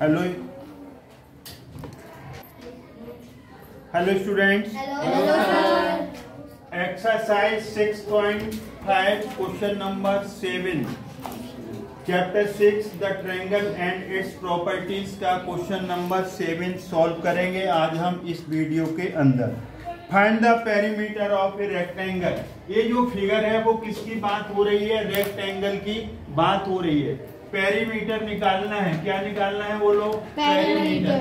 Hello hello students, exercise 6.5 question number 7 chapter 6 the triangle and its properties का question number 7 solve करेंगे आज हम इस वीडियो के अंदर। Find the perimeter of a rectangle. ये जो फिगर है वो किसकी बात हो रही है? रेक्टेंगल की बात हो रही है। पेरीमीटर निकालना है। क्या निकालना है बोलो? पेरीमीटर।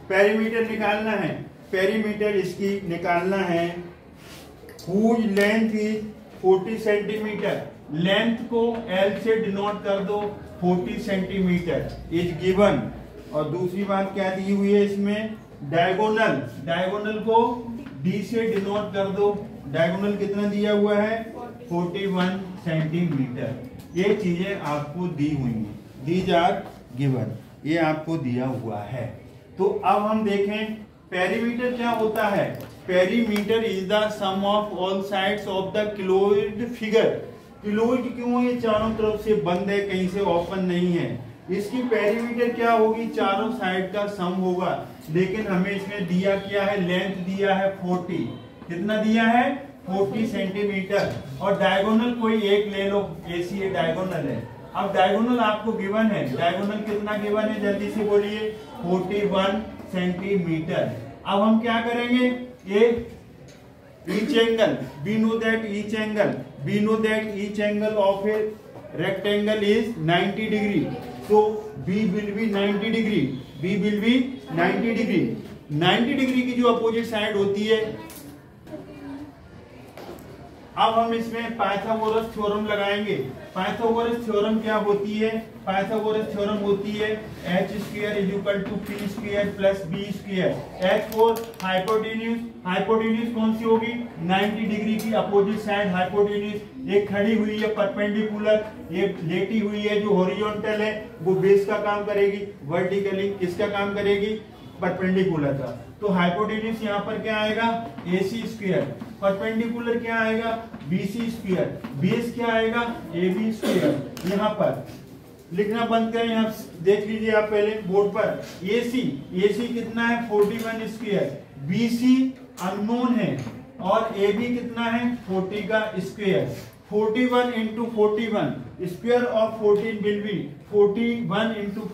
पेरीमीटर निकालना है। पेरीमीटर इसकी निकालना है। Whose length is 40 centimetre. Length को L से डिनोट कर दो, 40 सेंटीमीटर इज गिवन। और दूसरी बात क्या दी हुई है इसमें? डायगोनल। डायगोनल को D से डिनोट कर दो। डायगोनल कितना दिया हुआ है? 41 सेंटीमीटर। ये चीजें आपको दी हुई हैं, दीज आर गिवन। ये आपको दिया हुआ है। तो अब हम देखें पेरीमीटर क्या होता है। Perimeter is the sum of all sides of the closed figure. Closed क्यों? ये चारों तरफ से बंद है, कहीं से ओपन नहीं है। इसकी पेरीमीटर क्या होगी? चारों साइड का सम होगा। लेकिन हमें इसमें दिया क्या है? लेंथ दिया है 40। कितना दिया है? 40 सेंटीमीटर। और डायगोनल कोई एक ले लो, AC ये डायगोनल है। अब डायगोनल आपको गिवन है। डायगोनल कितना गिवन है? जल्दी से बोलिए। 41 सेंटीमीटर। अब हम क्या करेंगे? ये each angle, we know that each angle of a rectangle is 90 degree. So B will be 90 degree. B will be 90 degree. 90 degree की जो अपोजिट साइड होती है, अब हम इसमें पाइथागोरस थ्योरम लगाएंगे। पाइथागोरस थ्योरम क्या होती है? पाइथागोरस थ्योरम होती है h² = p² + b²। h for hypotenuse. Hypotenuse कौन सी होगी? 90 डिग्री की अपोजिट साइड हाइपोटेन्यूज। एक खड़ी हुई है परपेंडिकुलर, ये लेटी हुई है जो हॉरिजॉन्टल है, वो बेस का काम करेगी। वर्टिकली किसका काम करेगी? परपेंडिकुलर का। तो हाइपोटेन्यूज यहाँ पर क्या आएगा? AC²। परपेंडिकुलर क्या आएगा? BC²। बेस क्या आएगा? AB²। यहाँ पर लिखना बंद करें, यहाँ देख लीजिए आप पहले बोर्ड पर। AC कितना है? 41²। BC अननोन है और AB कितना है? 40 का square. 41 × 41 square of 14 will be 41 ×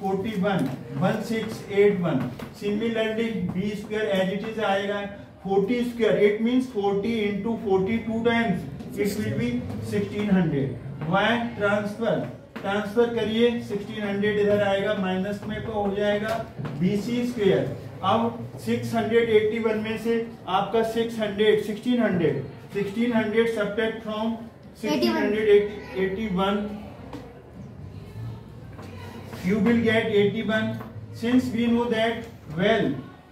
41 1681। Similarly B² as it is आएगा 40²। It means 40 × 42 times it will be 1600। Y transfer करिए, 1600 इधर आएगा, माइनस में तो हो जाएगा BC²। अब 681 में से आपका 1600 subtract from 1681 you will get 81। since we know that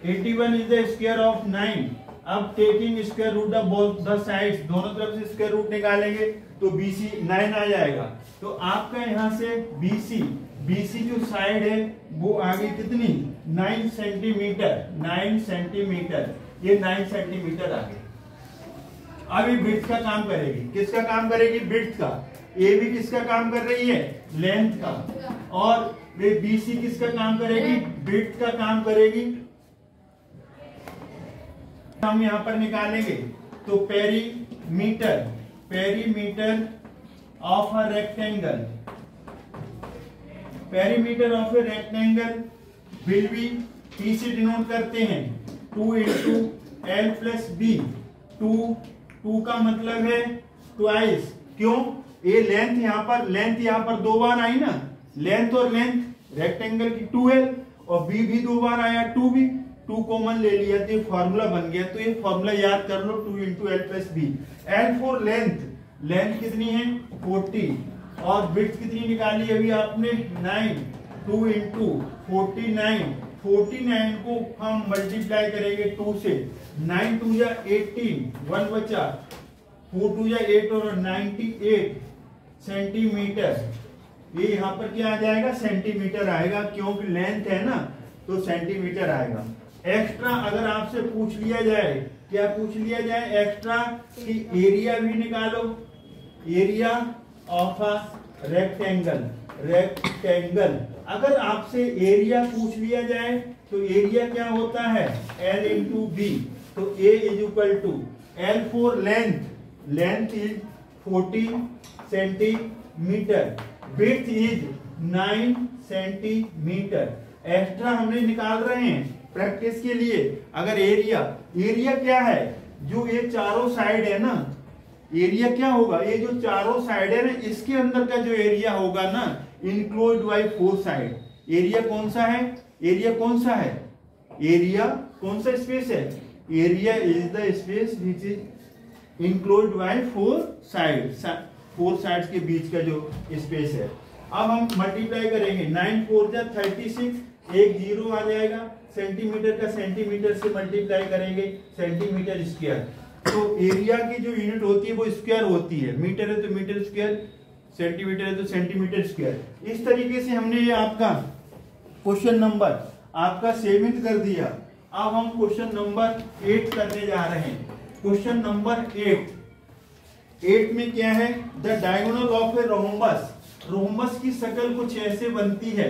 81 is the square of 9। अब taking square root of both the sides, दोनों तरफ से स्क्वायर रूट निकालेंगे तो BC 9 आ जाएगा। तो आपका यहाँ से BC जो साइड है वो आगे कितनी? 9 सेंटीमीटर। ये 9 सेंटीमीटर आगे। अभी ब्रिड्थ का काम करेगी। किसका काम करेगी? ब्रिड्थ का। AB किसका काम कर रही है? लेंथ का। और BC किसका काम करेगी? ब्रिड्थ का काम करेगी। हम यहां पर निकालेंगे तो perimeter of a rectangle. Perimeter of a rectangle will be, P से डिनोट करते हैं 2 × L + B। 2 का मतलब है ट्वाइस। क्यों? ये लेंथ यहाँ पर 2 बार आई ना। लेंथ और लेंथ रेक्टेंगल की 2L और B भी 2 बार आया 2B। 2 कॉमन ले लिया तो ये फॉर्मूला बन गया। तो ये फॉर्मूला याद कर लो, 2 × L + B। L for length कितनी है? 40। और विड्थ कितनी निकाली अभी आपने? 9। 2 × 49। 49 को हम मल्टीप्लाई करेंगे 2 से। 9 × 2 = 18, 1 बचा। 4 × 2 = 8 और 98 सेंटीमीटर। ये यहाँ पर क्या आ जाएगा? सेंटीमीटर आएगा, क्योंकि लेंथ है ना तो सेंटीमीटर आएगा। एक्स्ट्रा अगर आपसे पूछ लिया जाए, क्या पूछ लिया जाए एक्स्ट्रा कि एरिया भी निकालो, area of a rectangle. Rectangle. अगर आपसे एरिया पूछ लिया जाए तो एरिया क्या होता है, L इंटू बी। तो A is equal to L for length, length is 40 centimetre, width is 9 centimetre. Extra हमने निकाल रहे हैं प्रैक्टिस के लिए। अगर एरिया, एरिया क्या है, जो ये चारों साइड है ना, एरिया क्या होगा, ये जो चारों साइड है ना, इसके अंदर का जो एरिया होगा ना, इनक्लोज्ड बाय 4 साइड। एरिया कौन सा है, एरिया कौन सा है, एरिया कौन सा स्पेस है, area is the space which is enclosed bye 4 side, 4 sides के बीच का जो स्पेस है। अब हम मल्टीप्लाई करेंगे, 9 4 जा 36, एक जीरो आ जाएगा, सेंटीमीटर का सेंटीमीटर से मल्टीप्लाई करेंगे, सेंटीमीटर स्क्वायर। तो एरिया की जो यूनिट होती है वो स्क्वायर होती है, मीटर है तो मीटर स्क्वायर, सेंटीमीटर है तो सेंटीमीटर स्क्वायर। इस तरीके से हमने ये आपका क्वेश्चन नंबर आपका 7 कर दिया। अब हम क्वेश्चन नंबर 8 करने जा रहे हैं। क्वेश्चन नंबर 8 में क्या है, the diagonal of a rhombus. Rhombus की शक्ल कुछ ऐसे बनती है।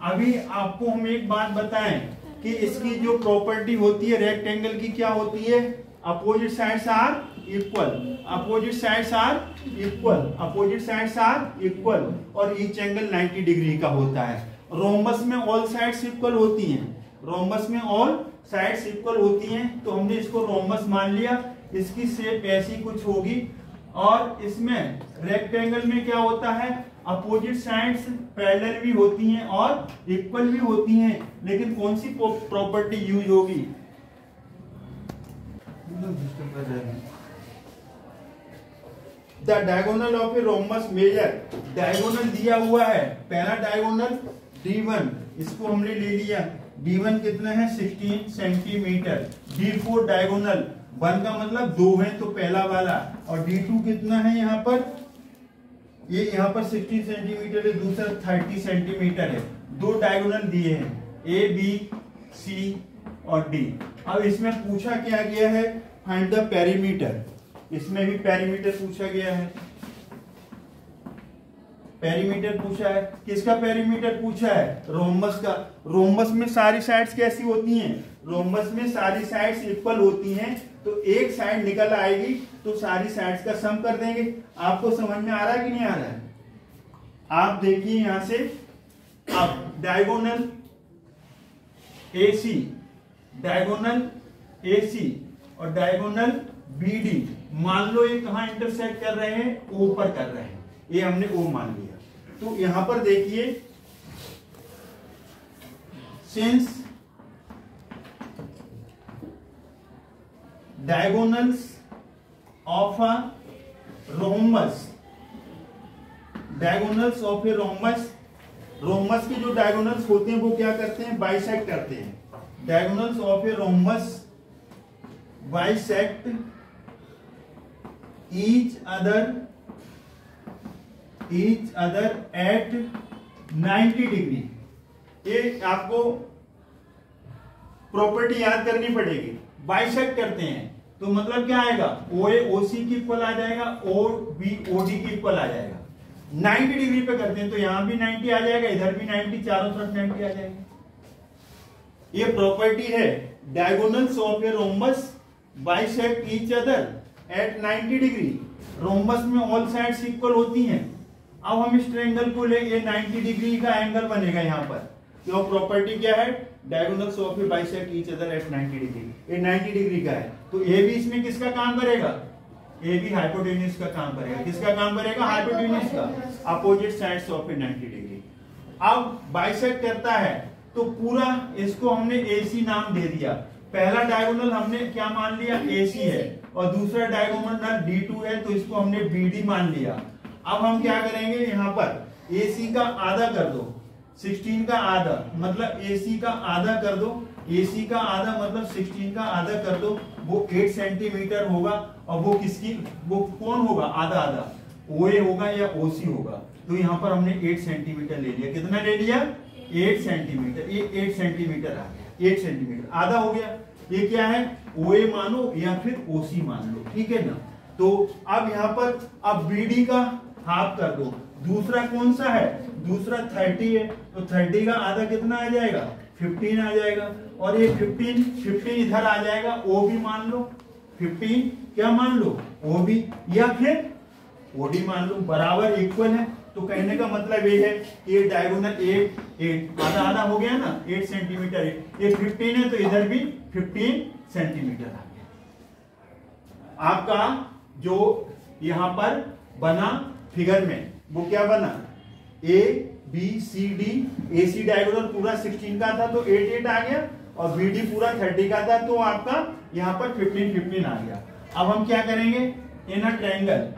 अभी आपको हम एक बात बताएं कि इसकी जो प्रॉपर्टी होती है रेक्टेंगल की, क्या होती है, opposite sides are equal, opposite sides are equal, opposite sides are equal, और ईच एंगल 90 डिग्री का होता है। रोम्बस में ऑल साइड्स इक्वल होती हैं, रोम्बस में ऑल साइड्स इक्वल होती हैं, तो हमने इसको रोम्बस मान लिया। इसकी शेप ऐसी कुछ होगी। और इसमें रेक्टेंगल में क्या होता है, अपोजिट साइड्स पैरेलल भी होती हैं और इक्वल भी होती हैं, लेकिन कौन सी प्रॉपर्टी यूज होगी, the diagonal of a rhombus major. Diagonal दिया हुआ है, पहला डायगोनल D1, इसको हमने ले लिया, D1 कितना है 16 सेंटीमीटर। D4 डायगोनल, 1 का मतलब 2 है तो पहला वाला, और D2 कितना है यहाँ पर, ये यहाँ पर 16 सेंटीमीटर है, दूसरा 30 सेंटीमीटर है। 2 डायगोनल दिए हैं, A B C और D। अब इसमें पूछा क्या गया है, फाइंड द पेरीमीटर। इसमें भी पेरीमीटर पूछा गया है, पेरीमीटर पूछा है। किसका पेरीमीटर पूछा है, रोम्बस का। रोम्बस में सारी साइड्स कैसी होती हैं, रोम्बस में सारी साइड्स इक्वल होती हैं, तो एक साइड निकल आएगी तो सारी साइड्स का सम कर देंगे। आपको समझ में आ रहा है कि नहीं आ रहा है, आप देखिए यहां से, अब डायगोनल AC, डायगोनल AC और डायगोनल BD, मान लो ये कहां इंटरसेक्ट कर रहे हैं, O पर कर रहे हैं, ये हमने O मान लिया। तो यहां पर देखिए, since diagonals of a rhombus, diagonals of a rhombus, rhombus के जो डायगोनल्स होते हैं वो क्या करते हैं, बाइसेक्ट करते हैं। Diagonals of a rhombus bisect each other at 90 degree. ये आपको प्रॉपर्टी याद करनी पड़ेगी। बाइसेक्ट करते हैं तो मतलब क्या आएगा, OA OC की इक्वल आ जाएगा, OB OD की इक्वल आ जाएगा। 90 डिग्री पे करते हैं तो यहां भी 90 आ जाएगा, इधर भी 90, चारों तरफ 90 आ जाएगा। ये प्रॉपर्टी है, diagonals of a rhombus bisect each other at 90 degree. Rhombus में ऑल साइड्स इक्वल होती हैं। अब हम इस ट्रायंगल को ले, ये 90 डिग्री का एंगल बनेगा यहाँ पर। तो प्रॉपर्टी क्या है, diagonals of A bisect each other at 90 degree. ये 90 डिग्री का है, तो ये भी इसमें किसका काम करेगा, ये भी हाइपोटेन्यूज का काम करेगा। किसका काम करेगा, हाइपोटेन्यूज का, opposite sides of A 90 degree. अब बाइसेक्ट करता है तो पूरा इसको हमने AC नाम दे दिया। पहला डायगोनल हमने क्या मान लिया, AC है, और दूसरा डायगोनल D2 है, तो इसको हमने BD मान लिया। अब हम क्या करेंगे, यहाँ पर AC का आधा कर दो, 16 का आधा मतलब AC का आधा कर दो, AC का आधा मतलब 16 का आधा कर दो, वो 8 सेंटीमीटर होगा। और वो किसकी, वो कौन होगा, आधा आधा, OA होगा या OC होगा। तो यहाँ पर हमने 8 सेंटीमीटर ले लिया। कितना ले लिया, 8 सेंटीमीटर। ये 8 सेंटीमीटर आ गया, 8 सेंटीमीटर आधा हो गया। ये क्या है, OA मानो या फिर OC मान लो, ठीक है ना। तो अब यहाँ पर अब BD का हाफ कर दो। दूसरा कौन सा है, दूसरा 30 है, तो 30 का आधा कितना आ जाएगा, 15 आ जाएगा, और ये 15 इधर आ जाएगा, ओ भी मान लो, 15 क्या मान लो, ओ भी, या फिर ओडी मान लो, बराबर इक्वल है। तो कहने का मतलब ये है ये डायगोनल 8 आधा आधा हो गया ना, 8 सेंटीमीटर, ये 15 है तो इधर भी 15 सेंटीमीटर आ गया। आपका जो यहां पर बना फिगर में वो क्या बना, A B C D, A C diagonal पूरा 16 का था तो 8 आ गया, और बी डी पूरा 30 का था तो आपका यहां पर 15 आ गया। अब हम क्या करेंगे, इनर ट्रायंगल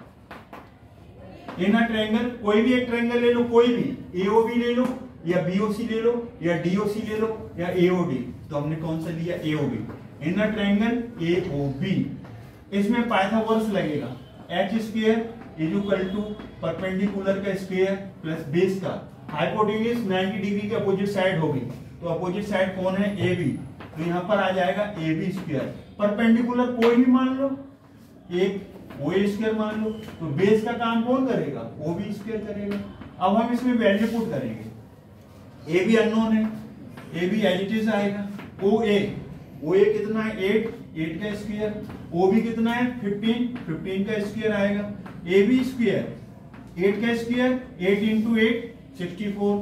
कोई भी एक ट्रायंगल ले लो, कोई भी, एओबी ले लो या बीओसी ले लो या डीओसी ले लो या एओडी, तो हमने कौन सा लिया, एओबी, इनर ट्रायंगल एओबी। इसमें पाइथागोरस लगेगा, H square is equal to perpendicular का स्क्वायर प्लस बेस का, हाइपोटेन्यूज 90 डिग्री के अपोजिट साइड होगी, तो अपोजिट साइड कौन है, ए बी, तो यहां पर आ जाएगा ए बी स्क्वायर, परपेंडिकुलर कोई भी मान लो, एक ओ स्क्वायर मान लो, तो बेस का काम कौन करेगा, ओ बी स्क्वायर करेगा। अब हम इसमें वैल्यू पुट करेंगे, ए बी अननोन है, A B as it is आएगा, ओ ए कितना है 8 का स्क्वायर, ओ बी कितना है 15 का स्क्वायर आएगा, ए बी स्क्वायर 8 का स्क्वायर 8 इंटू 8 64,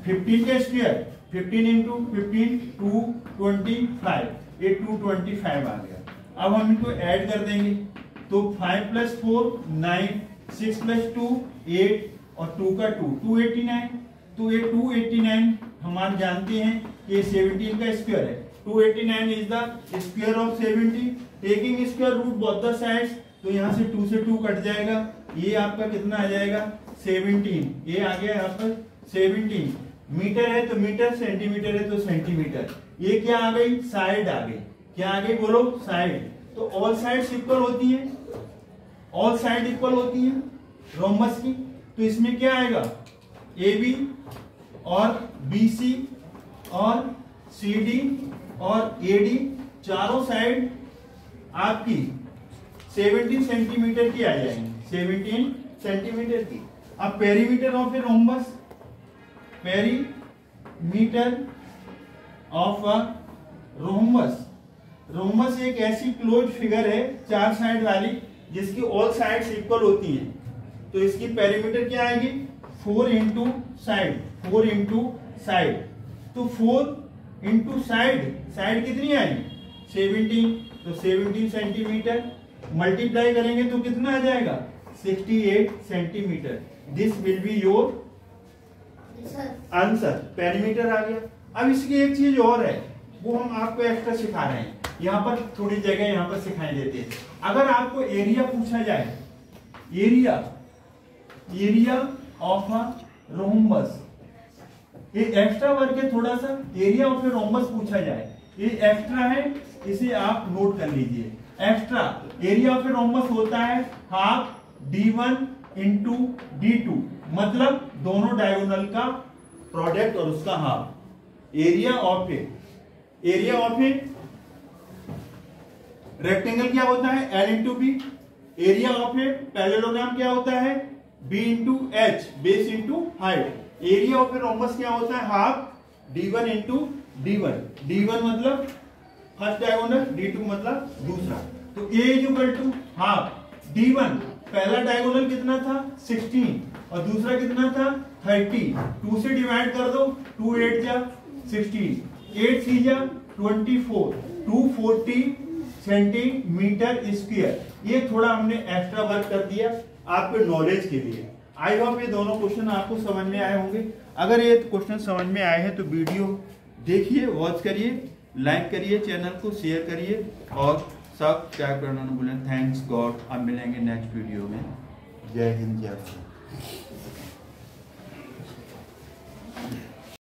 15 का स्क्वायर 15 इंटू 15 225, ये 225 आ गया। अब हम इनको ऐड कर देंगे, तो 5 + 4 9, 6 + 2 8 और 2 का 2 289, तो ये 289 हमारे जानते हैं कि 17 का स्क्वायर है, 289 is the square of 70, taking square root both the sides, तो यहाँ से 2 से 2 कट जाएगा, ये आपका कितना आ जाएगा 17, ये आ गया यहाँ पर 17, मीटर है तो मीटर, सेंटीमीटर है तो सेंटीमीटर, ये क्या आ गई, साइड आ गई, क्या आ गई बोलो, साइड। तो ऑल साइड्स इक्वल होती है, ऑल साइड इक्वल होती है रोम्बस की, तो इसमें क्या आएगा, ए बी और बी सी और सी डी और ए डी, चारों साइड आपकी 17 सेंटीमीटर की आ जाएंगी, 17 सेंटीमीटर की। अब perimeter of a rhombus, perimeter of a rhombus, rhombus एक ऐसी क्लोज फिगर है 4 साइड वाली जिसकी ऑल साइड्स इक्वल होती हैं, तो इसकी पेरीमीटर क्या आएगी 4 इंटू साइड, 4 इंटू साइड, तो 4 इंटू साइड, साइड कितनी आएगी 17, तो 17 सेंटीमीटर, मल्टीप्लाई करेंगे तो कितना आ जाएगा 68 centimetre. This will be your answer, perimeter आ गया। अब इसकी एक चीज और है, वो हम आपको एक्स्ट्रा सिखा रहे हैं, यहाँ पर थोड़ी जगह यहाँ पर सिखाई देती है। अगर आपको एरिया पूछा जाए, एरिया ऑफ अ रोम्बस, ये एक्स्ट्रा वर्क है थोड़ा सा, एरिया ऑफ ए रोम्बस पूछा जाए, ये एक्स्ट्रा है, इसे आप नोट कर लीजिए। Extra area of a rhombus होता है हाफ d1 इंटू d2, मतलब दोनों डायगोनल का प्रोडक्ट और उसका half. Area of a rectangle क्या होता है L into B, area of a parallelogram क्या होता है B into H, base into height. Area of a rhombus क्या होता है half d1 into d1, d1 मतलब फर्स्ट डायगोनल, d2 मतलब दूसरा, तो A is equal to half d1, पहला डायगोनल कितना था 16 और दूसरा कितना था 30, 2 से डिवाइड कर दो, 2 8 जा 16, 8 3 जा 24, 240 सेंटीमीटर स्क्वायर। ये थोड़ा हमने एक्स्ट्रा वर्क कर दिया आपके नॉलेज के लिए। आई होप ये दोनों क्वेश्चन आपको समझ में आए होंगे। अगर ये क्वेश्चन समझ में आए हैं तो वीडियो देखिए, वॉच करिए, लाइक करिए, चैनल को शेयर करिए और सब्सक्राइब करना न भूलें। थैंक्स गॉड, अब मिलेंगे नेक्स्ट वीडियो में। जय हिंद, जय भारत।